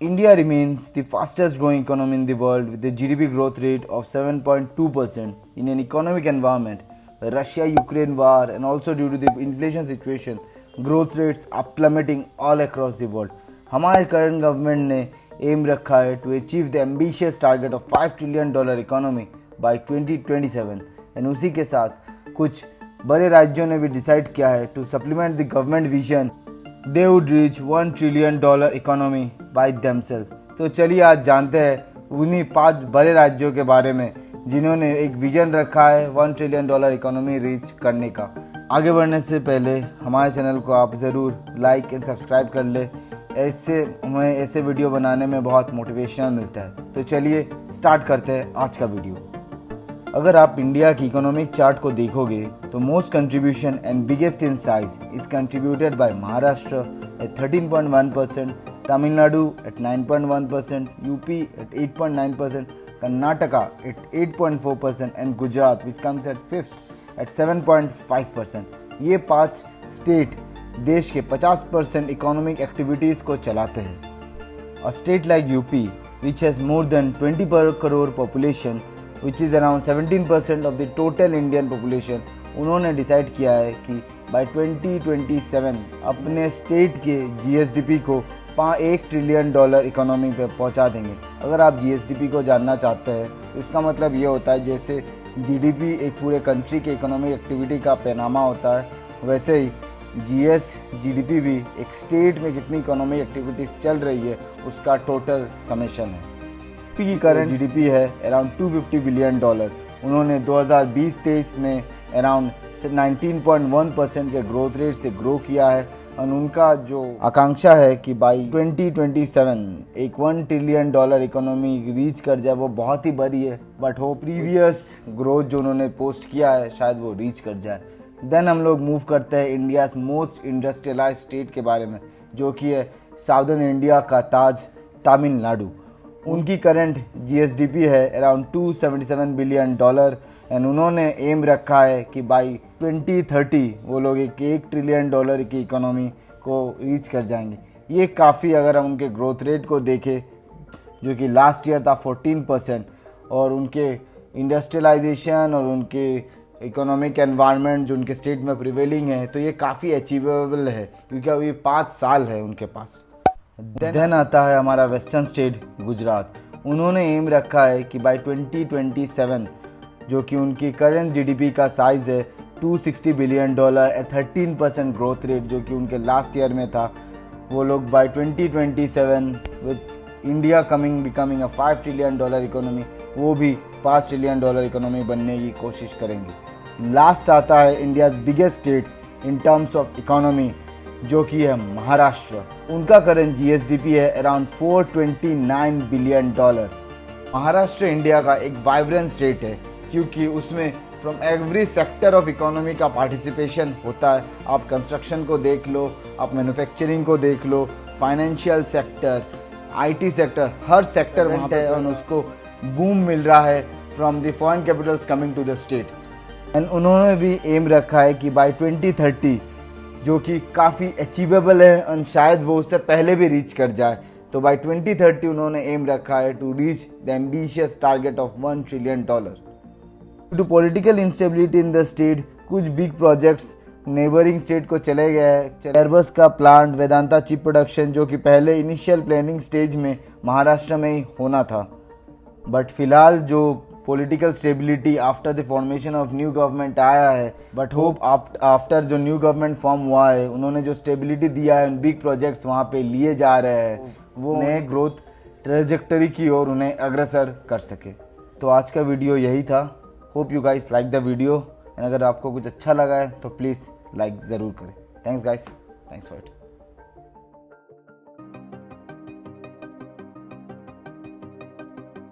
India remains the fastest growing economy in the world with a GDP growth rate of 7.2% in an economic environment where Russia-Ukraine war and also due to the inflation situation, growth rates are plummeting all across the world. हमारे current government ने aim रखा है to achieve the ambitious target of $5 trillion economy by 2027 and उसी के साथ कुछ बड़े राज्यों ने भी decide किया है to supplement the government vision they would reach $1 trillion economy by themselves। तो चलिए आज जानते हैं उन्हीं 5 बड़े राज्यों के बारे में जिन्होंने एक विजन रखा है $1 trillion इकोनॉमी रीच करने का। आगे बढ़ने से पहले हमारे चैनल को आप ज़रूर लाइक एंड सब्सक्राइब कर ले, ऐसे हमें ऐसे वीडियो बनाने में बहुत मोटिवेशन मिलता है। तो चलिए स्टार्ट करते हैं आज का वीडियो। अगर आप इंडिया की इकोनॉमिक चार्ट को देखोगे तो most contribution and biggest in size is contributed by Maharashtra at 13.1%, Tamil Nadu at 9.1%, UP at 8.9%, Karnataka at 8.4% and Gujarat which comes at 5th at 7.5%। ये 5 स्टेट देश के 50% इकोनॉमिक एक्टिविटीज़ को चलाते हैं। A state like UP which has more than 20 crore population which is around 17% of the total Indian population, उन्होंने decide किया है कि by 2027 अपने स्टेट के GSDP को $1 ट्रिलियन इकोनॉमी पे पहुंचा देंगे। अगर आप GSDP को जानना चाहते हैं तो इसका मतलब ये होता है जैसे GDP एक पूरे कंट्री के इकोनॉमिक एक्टिविटी का पैमाना होता है, वैसे ही GDP भी एक स्टेट में कितनी इकोनॉमिक एक्टिविटीज़ चल रही है उसका टोटल समेशन है। की करंट GDP है अराउंड $250 बिलियन। उन्होंने 2020-23 में अराउंड 19.1% के ग्रोथ रेट से ग्रो किया है और उनका जो आकांक्षा है कि बाई 2027 एक $1 ट्रिलियन इकोनॉमी रीच कर जाए वो बहुत ही बड़ी है, बट हो प्रीवियस ग्रोथ जो उन्होंने पोस्ट किया है शायद वो रीच कर जाए। देन हम लोग मूव करते हैं इंडियाज़ मोस्ट इंडस्ट्रियलाइज स्टेट के बारे में जो कि है साउदर्न इंडिया का ताज तमिलनाडु। उनकी करंट GSDP है अराउंड $277 बिलियन एंड उन्होंने एम रखा है कि बाई 2030 वो लोग $1 ट्रिलियन की इकोनॉमी को रीच कर जाएंगे। ये काफ़ी, अगर हम उनके ग्रोथ रेट को देखें जो कि लास्ट ईयर था 14%, और उनके इंडस्ट्रियलाइजेशन और उनके इकोनॉमिक एनवायरनमेंट जो उनके स्टेट में प्रिवेलिंग है, तो ये काफ़ी अचीवेबल है क्योंकि अभी 5 साल है उनके पास। देन आता है हमारा वेस्टर्न स्टेट गुजरात। उन्होंने एम रखा है कि बाय 2027 जो कि उनकी करंट GDP का साइज़ है $260 बिलियन एट 13% ग्रोथ रेट जो कि उनके लास्ट ईयर में था, वो लोग by 2027 with India becoming a $5 trillion economy वो भी $5 ट्रिलियन इकोनॉमी बनने की कोशिश करेंगे। लास्ट आता है India's biggest state in terms of economy जो कि है महाराष्ट्र। उनका करंट GSDP है अराउंड $429 बिलियन। महाराष्ट्र इंडिया का एक वाइब्रेंट स्टेट है क्योंकि उसमें from every sector of economy का पार्टिसिपेशन होता है। आप कंस्ट्रक्शन को देख लो, आप मैन्युफैक्चरिंग को देख लो, फाइनेंशियल सेक्टर, IT सेक्टर, हर सेक्टर वहाँ पे और उसको बूम मिल रहा है from the foreign capitals coming to the state. And उन्होंने भी एम रखा है कि बाय 2030 जो कि काफ़ी अचीवेबल है और शायद वो उससे पहले भी रीच कर जाए, तो बाय 2030 उन्होंने एम रखा है to reach the ambitious target of $1 trillion. To political instability in the state कुछ बिग प्रोजेक्ट्स नेबरिंग स्टेट को चले गए हैं। एयरबस का प्लांट, वेदांता चिप प्रोडक्शन जो कि पहले इनिशियल प्लानिंग स्टेज में महाराष्ट्र में ही होना था, बट फिलहाल जो political stability after the formation of new government आया है, बट होप आफ्टर जो न्यू गवर्नमेंट फॉर्म हुआ है उन्होंने जो स्टेबिलिटी दिया है, बिग प्रोजेक्ट्स वहाँ पे लिए जा रहे हैं, वो नए ग्रोथ ट्रेजेक्टरी की ओर उन्हें अग्रसर कर सके। तो आज का वीडियो यही था। Hope you guys like the video and अगर आपको कुछ अच्छा लगा है तो प्लीज़ लाइक ज़रूर करें। Thanks guys, thanks for it.